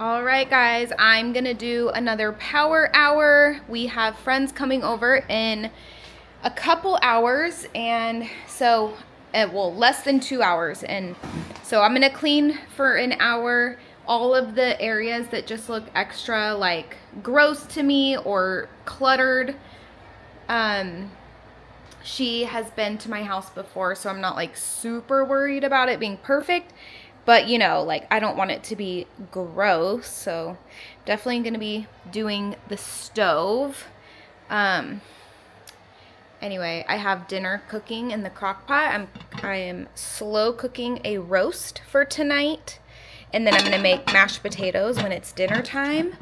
All right, guys, I'm gonna do another power hour. We have friends coming over in a couple hours, and so, well, less than 2 hours. And so I'm gonna clean for an hour all of the areas that just look extra like gross to me or cluttered. She has been to my house before, so I'm not like super worried about it being perfect. But you know, like I don't want it to be gross, so definitely gonna be doing the stove. Anyway, I have dinner cooking in the crock pot. I am slow cooking a roast for tonight. And then I'm gonna make mashed potatoes when it's dinner time.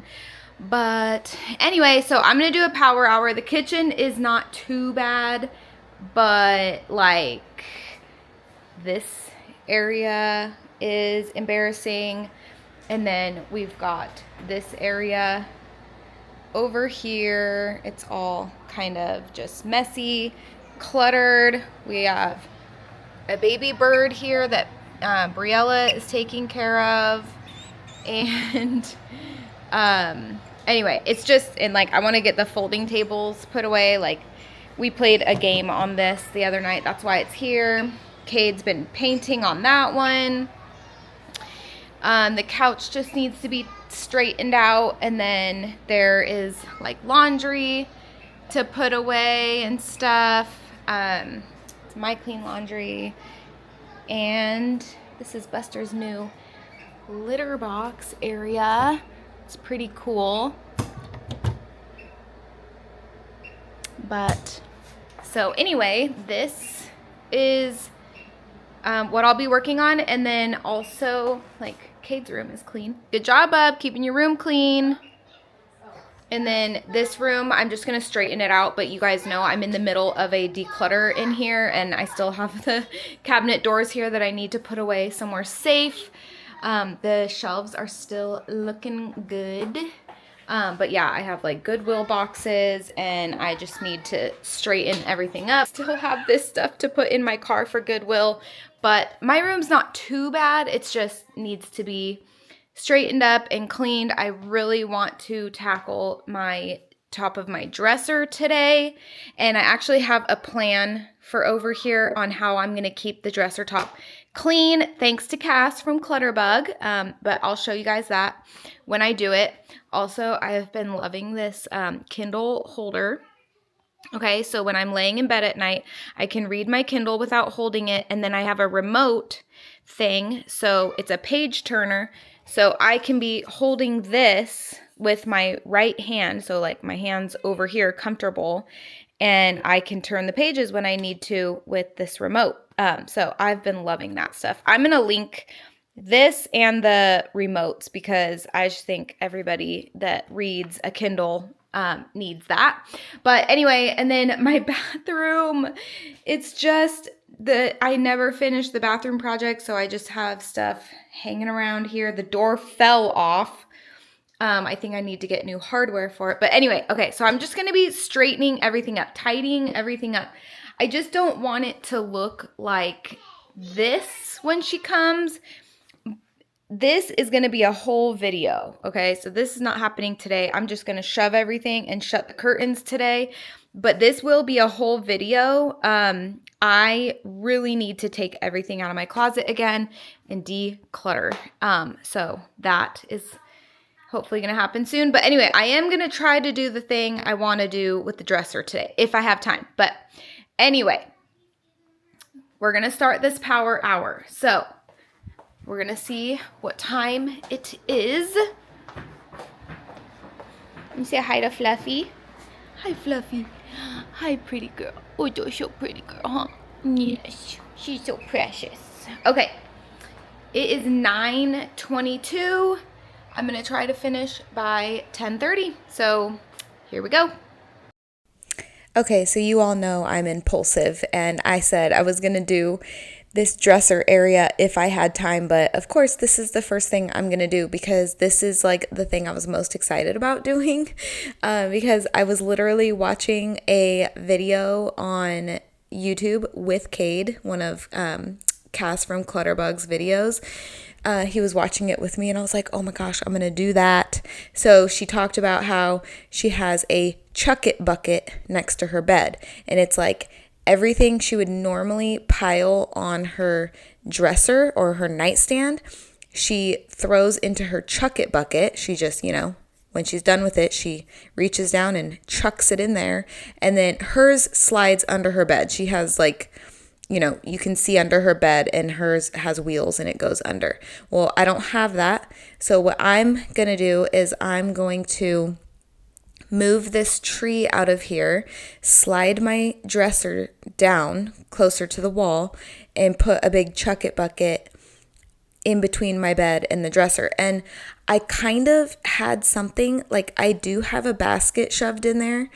But anyway, so I'm gonna do a power hour. The kitchen is not too bad, but like this area is embarrassing. And then we've got this area over here. It's all kind of just messy, cluttered. We have a baby bird here that Briella is taking care of. And anyway, it's just, and like I want to get the folding tables put away. Like we played a game on this the other night. That's why it's here. Cade's been painting on that one. The couch just needs to be straightened out, and then there is like laundry to put away and stuff. It's my clean laundry, and this is Buster's new litter box area. It's pretty cool. But so anyway, this is what I'll be working on. And then also, like, Cade's room is clean. Good job, bub, keeping your room clean. And then this room, I'm just going to straighten it out. But you guys know I'm in the middle of a declutter in here. And I still have the cabinet doors here that I need to put away somewhere safe. The shelves are still looking good. But yeah, I have like Goodwill boxes, and I just need to straighten everything up. Still have this stuff to put in my car for Goodwill, but my room's not too bad. It's just needs to be straightened up and cleaned. I really want to tackle my top of my dresser today, and I actually have a plan for over here on how I'm going to keep the dresser top clean, thanks to Cass from Clutterbug, but I'll show you guys that when I do it. Also, I have been loving this Kindle holder. Okay, so when I'm laying in bed at night, I can read my Kindle without holding it, and then I have a remote thing, so it's a page turner, so I can be holding this with my right hand, so like my hand's over here comfortable, and I can turn the pages when I need to with this remote. So I've been loving that stuff. I'm going to link this and the remotes because I just think everybody that reads a Kindle needs that. But anyway, and then my bathroom, it's just I never finished the bathroom project, so I just have stuff hanging around here. The door fell off. I think I need to get new hardware for it. But anyway, okay, so I'm just going to be straightening everything up, tidying everything up. I just don't want it to look like this when she comes. This is going to be a whole video, okay? So this is not happening today. I'm just going to shove everything and shut the curtains today. But this will be a whole video. I really need to take everything out of my closet again and declutter. So that is hopefully going to happen soon. But anyway, I am going to try to do the thing I want to do with the dresser today, if I have time. But anyway, we're going to start this power hour. So we're going to see what time it is. Let me say hi to Fluffy. Hi, Fluffy. Hi, pretty girl. Oh, you're so pretty girl, huh? Yes, she's so precious. Okay, it is 9:22. I'm going to try to finish by 10:30. So here we go. Okay, so you all know I'm impulsive, and I said I was going to do this dresser area if I had time, but of course this is the first thing I'm going to do because this is like the thing I was most excited about doing because I was literally watching a video on YouTube with Cade, one of Cass from Clutterbug's videos, he was watching it with me, and I was like, oh my gosh, I'm going to do that. So she talked about how she has a chuck it bucket next to her bed, and it's like everything she would normally pile on her dresser or her nightstand, she throws into her chuck it bucket. She just, when she's done with it, she reaches down and chucks it in there, and then hers slides under her bed. She has you can see under her bed, and hers has wheels and it goes under. Well, I don't have that. So what I'm going to do is I'm going to move this tree out of here, slide my dresser down closer to the wall, and put a big chuck it bucket in between my bed and the dresser. And I kind of had something, like I do have a basket shoved in there,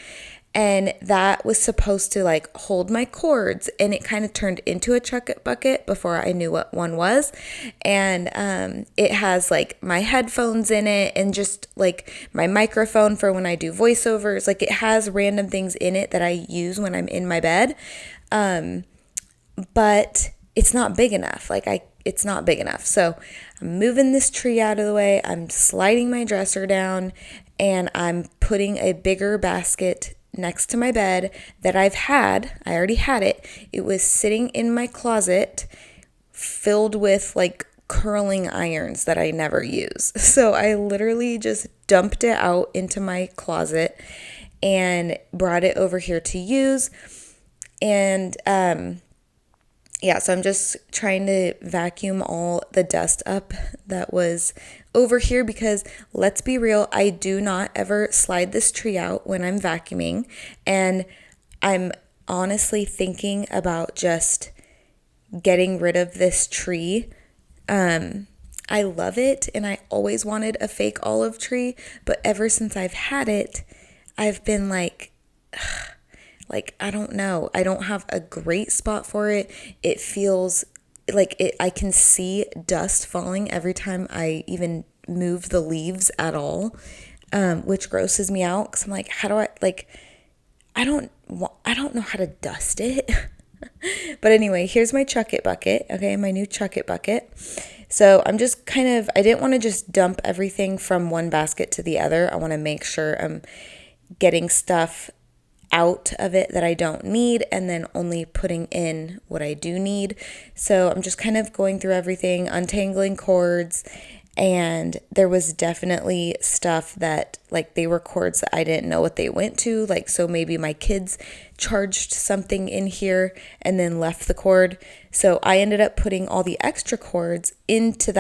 and that was supposed to like hold my cords, and it kind of turned into a chuck it bucket before I knew what one was. And it has like my headphones in it, and just like my microphone for when I do voiceovers. Like it has random things in it that I use when I'm in my bed. But it's not big enough. It's not big enough. So I'm moving this tree out of the way. I'm sliding my dresser down, and I'm putting a bigger basket next to my bed that I already had it. It was sitting in my closet filled with like curling irons that I never use. So I literally just dumped it out into my closet and brought it over here to use. And so I'm just trying to vacuum all the dust up that was over here, because let's be real, I do not ever slide this tree out when I'm vacuuming, and I'm honestly thinking about just getting rid of this tree. I love it, and I always wanted a fake olive tree, but ever since I've had it, I've been like, I don't know. I don't have a great spot for it. It feels like I can see dust falling every time I even move the leaves at all, which grosses me out, because I'm like, how do I don't know how to dust it. But anyway, here's my chuck it bucket. Okay, my new chuck it bucket. So I'm just I didn't want to just dump everything from one basket to the other. I want to make sure I'm getting stuff out of it that I don't need, and then only putting in what I do need. So I'm just kind of going through everything, untangling cords, and there was definitely stuff that they were cords that I didn't know what they went to. So maybe my kids charged something in here and then left the cord. So I ended up putting all the extra cords into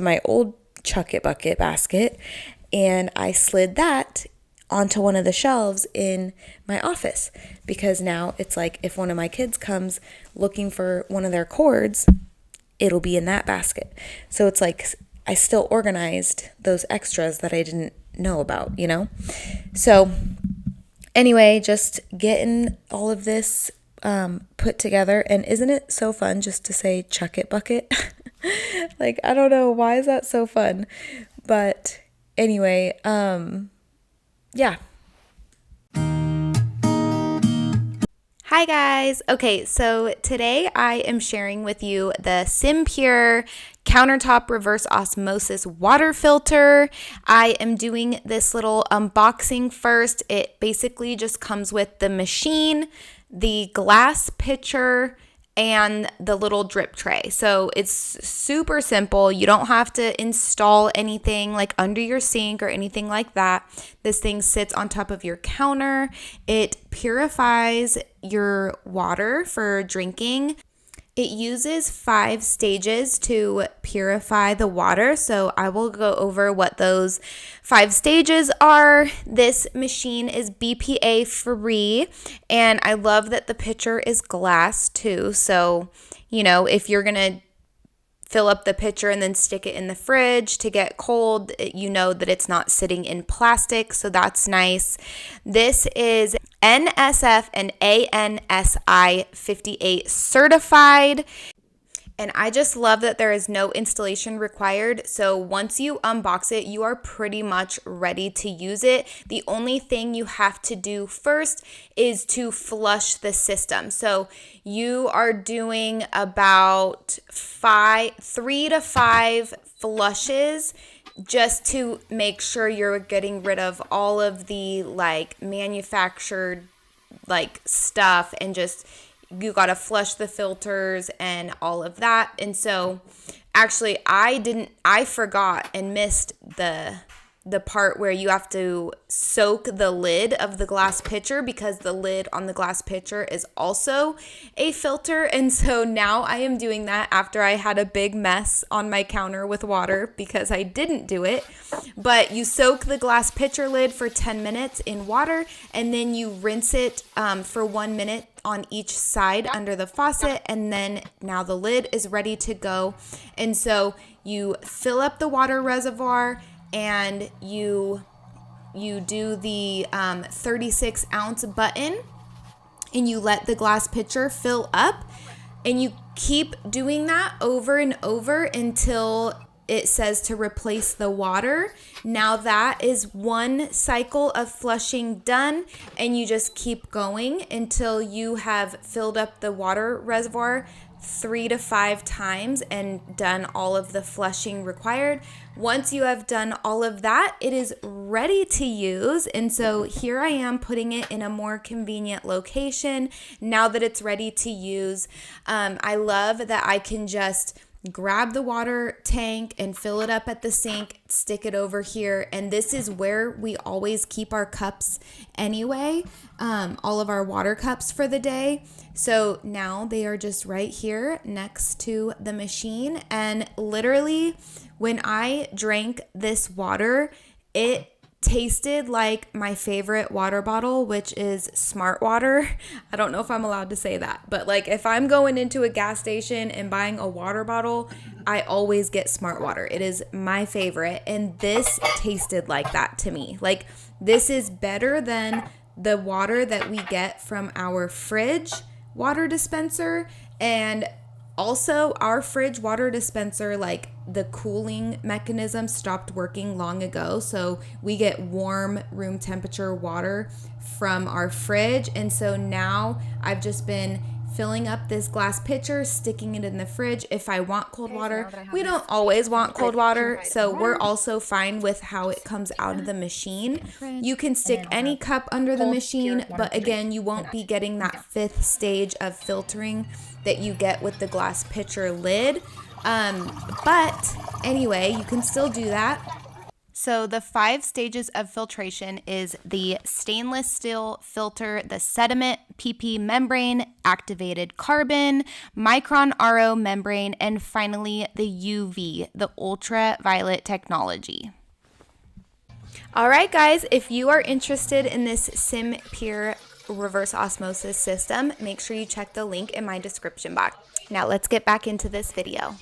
my old chuck it bucket basket, and I slid that onto one of the shelves in my office, because now it's like if one of my kids comes looking for one of their cords, it'll be in that basket. So it's like I still organized those extras that I didn't know about, So anyway, just getting all of this put together. And isn't it so fun just to say chuck it bucket? I don't know, why is that so fun? But anyway, yeah. Hi guys. Okay, so today I am sharing with you the SimPure Countertop Reverse Osmosis water filter. I am doing this little unboxing first. It basically just comes with the machine, the glass pitcher, and the little drip tray. So it's super simple. You don't have to install anything under your sink or anything like that. This thing sits on top of your counter. It purifies your water for drinking. It uses 5 stages to purify the water, so I will go over what those 5 stages are. This machine is BPA free, and I love that the pitcher is glass too, so if you're gonna fill up the pitcher and then stick it in the fridge to get cold, you know that it's not sitting in plastic, so that's nice. This is NSF and ANSI 58 certified, And I just love that there is no installation required. So once you unbox it, you are pretty much ready to use it. The only thing you have to do first is to flush the system. So you are doing about 3 to 5 flushes just to make sure you're getting rid of all of the like manufactured like stuff, and just you got to flush the filters and all of that. And so actually I forgot and missed the part where you have to soak the lid of the glass pitcher, because the lid on the glass pitcher is also a filter. And so now I am doing that after I had a big mess on my counter with water because I didn't do it. But you soak the glass pitcher lid for 10 minutes in water, and then you rinse it for 1 minute on each side under the faucet, and then now the lid is ready to go. And so you fill up the water reservoir, and you do the 36 ounce button, and you let the glass pitcher fill up, and you keep doing that over and over until it says to replace the water. Now that is one cycle of flushing done, and you just keep going until you have filled up the water reservoir 3 to 5 times and done all of the flushing required. Once you have done all of that, it is ready to use. And so here I am putting it in a more convenient location now that it's ready to use. I love that I can just grab the water tank and fill it up at the sink, stick it over here. And this is where we always keep our cups anyway, all of our water cups for the day. So now they are just right here next to the machine. And literally when I drank this water, it tasted like my favorite water bottle, which is Smart Water. I don't know if I'm allowed to say that, but like if I'm going into a gas station and buying a water bottle, I always get Smart Water. It is my favorite, and this tasted like that to me. Like this is better than the water that we get from our fridge water dispenser. And also our fridge water dispenser, like the cooling mechanism stopped working long ago. So we get warm room temperature water from our fridge. And so now I've just been filling up this glass pitcher, sticking it in the fridge. If I want cold water, we don't always want cold water. So we're also fine with how it comes out of the machine. You can stick any cup under the machine, but again, you won't be getting that 5th stage of filtering that you get with the glass pitcher lid. But anyway, you can still do that. So the 5 stages of filtration is the stainless steel filter, the sediment PP membrane, activated carbon, micron RO membrane, and finally the UV, the ultraviolet technology. All right, guys, if you are interested in this SimPure reverse osmosis system, make sure you check the link in my description box. Now let's get back into this video.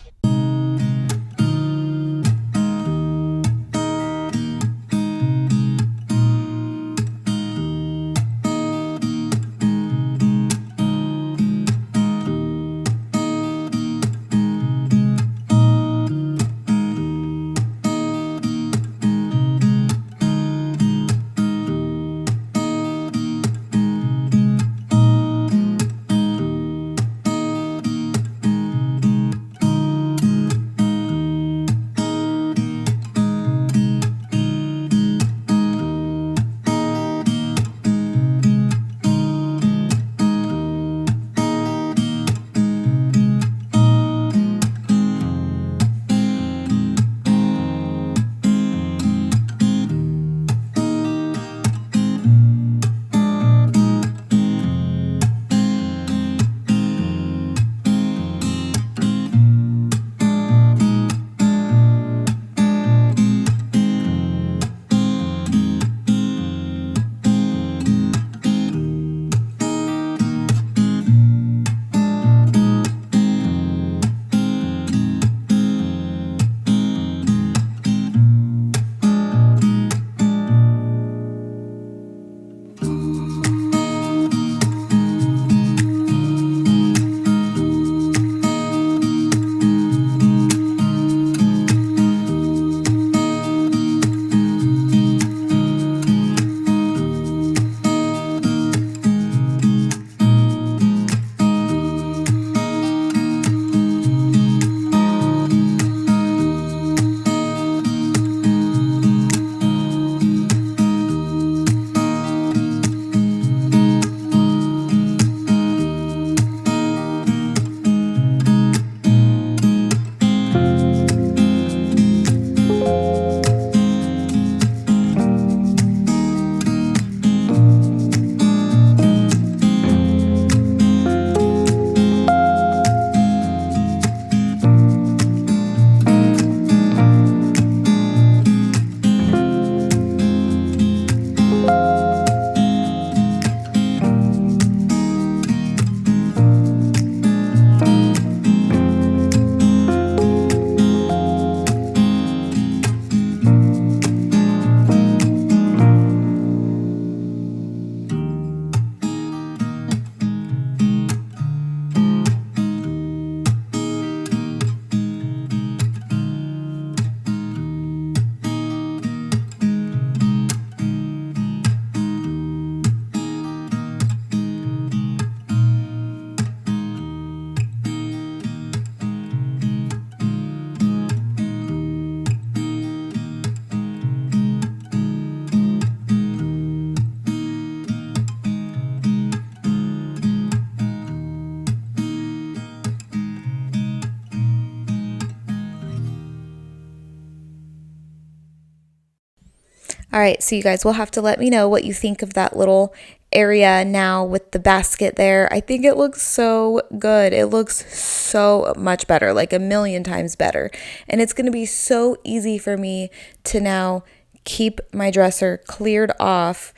All right, so you guys will have to let me know what you think of that little area now with the basket there. I think it looks so good. It looks so much better, like a million times better. And it's going to be so easy for me to now keep my dresser cleared off,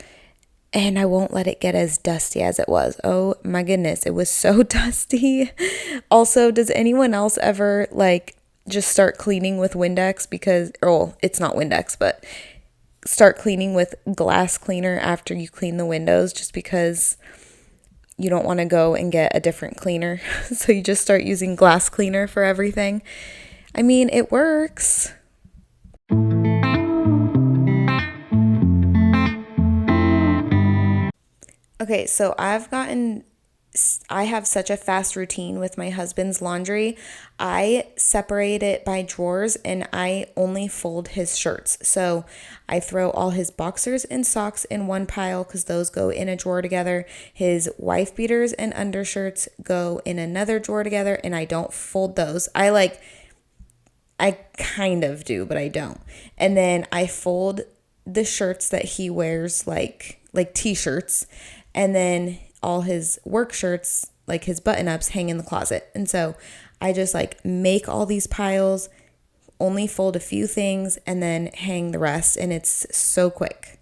and I won't let it get as dusty as it was. Oh my goodness, it was so dusty. Also, does anyone else ever like just start cleaning with Windex because, oh, it's not Windex, but start cleaning with glass cleaner after you clean the windows just because you don't want to go and get a different cleaner? So you just start using glass cleaner for everything. I mean, it works. Okay, so I have such a fast routine with my husband's laundry. I separate it by drawers and I only fold his shirts. So I throw all his boxers and socks in one pile because those go in a drawer together. His wife beaters and undershirts go in another drawer together, and I don't fold those. I kind of do, but I don't. And then I fold the shirts that he wears like t-shirts, and then all his work shirts, like his button-ups, hang in the closet. And so I just like make all these piles, only fold a few things, and then hang the rest, and it's so quick.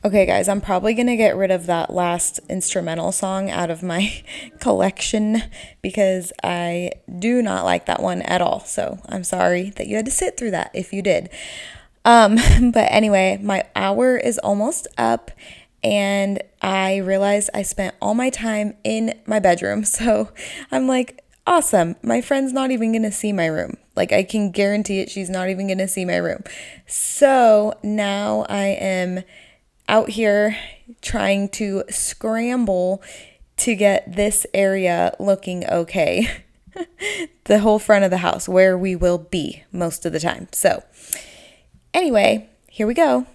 Okay, guys, I'm probably going to get rid of that last instrumental song out of my collection because I do not like that one at all. So I'm sorry that you had to sit through that if you did. But anyway, my hour is almost up and I realized I spent all my time in my bedroom. So I'm like, awesome. My friend's not even going to see my room. Like, I can guarantee it. She's not even going to see my room. So now I am out here trying to scramble to get this area looking okay. The whole front of the house where we will be most of the time. So anyway, here we go.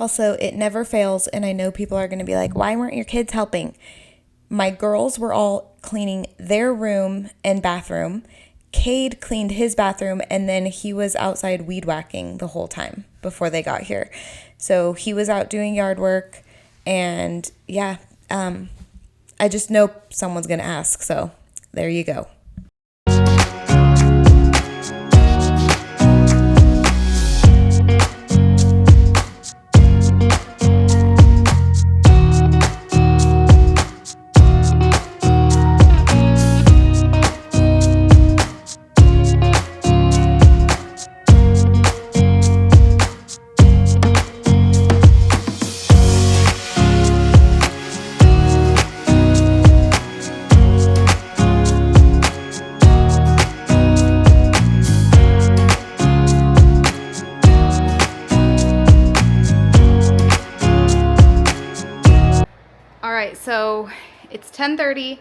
Also, it never fails, and I know people are going to be like, why weren't your kids helping? My girls were all cleaning their room and bathroom. Cade cleaned his bathroom, and then he was outside weed whacking the whole time before they got here. So he was out doing yard work, and yeah, I just know someone's going to ask, so there you go. So it's 10:30,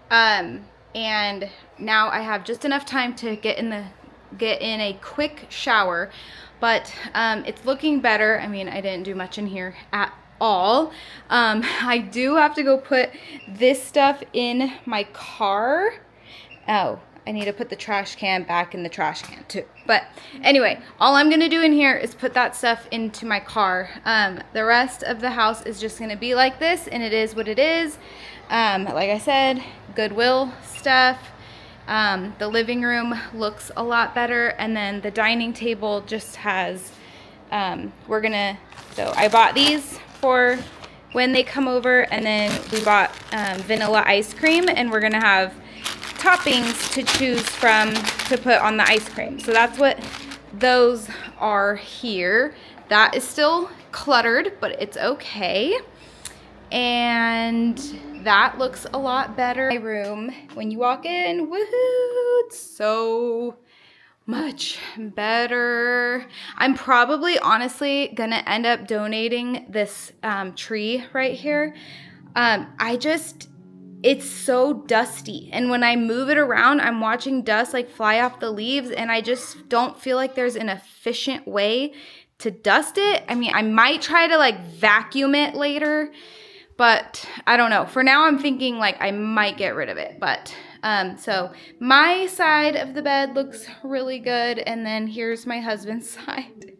and now I have just enough time to get in a quick shower, but it's looking better. I mean, I didn't do much in here at all. I do have to go put this stuff in my car. Oh, I need to put the trash can back in the trash can too. But anyway, all I'm gonna do in here is put that stuff into my car. The rest of the house is just gonna be like this, and it is what it is. Like I said, Goodwill stuff. The living room looks a lot better, and then the dining table just has, so I bought these for when they come over, and then we bought vanilla ice cream, and we're gonna have toppings to choose from to put on the ice cream. So that's what those are here. That is still cluttered, but it's okay. And that looks a lot better. My room, when you walk in, woohoo, it's so much better. I'm probably honestly gonna end up donating this tree right here. It's so dusty, and when I move it around, I'm watching dust like fly off the leaves, and I just don't feel like there's an efficient way to dust it. I mean, I might try to like vacuum it later, but I don't know. For now, I'm thinking like I might get rid of it. But so my side of the bed looks really good, and then here's my husband's side.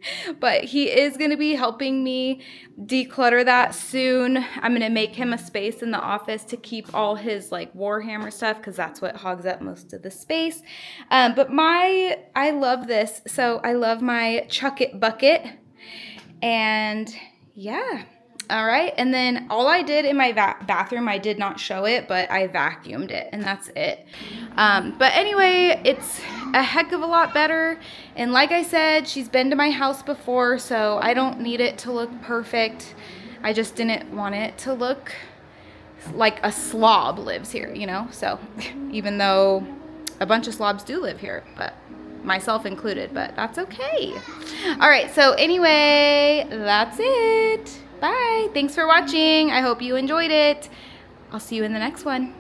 But he is going to be helping me declutter that soon. I'm going to make him a space in the office to keep all his like Warhammer stuff, because that's what hogs up most of the space. But I love this. So I love my Chuck It bucket. And yeah. All right, and then all I did in my bathroom, I did not show it, but I vacuumed it, and that's it. But anyway, it's a heck of a lot better, and like I said, she's been to my house before, so I don't need it to look perfect. I just didn't want it to look like a slob lives here, you know? So, even though a bunch of slobs do live here, but myself included, but that's okay. All right, so anyway, that's it. Bye. Thanks for watching. I hope you enjoyed it. I'll see you in the next one.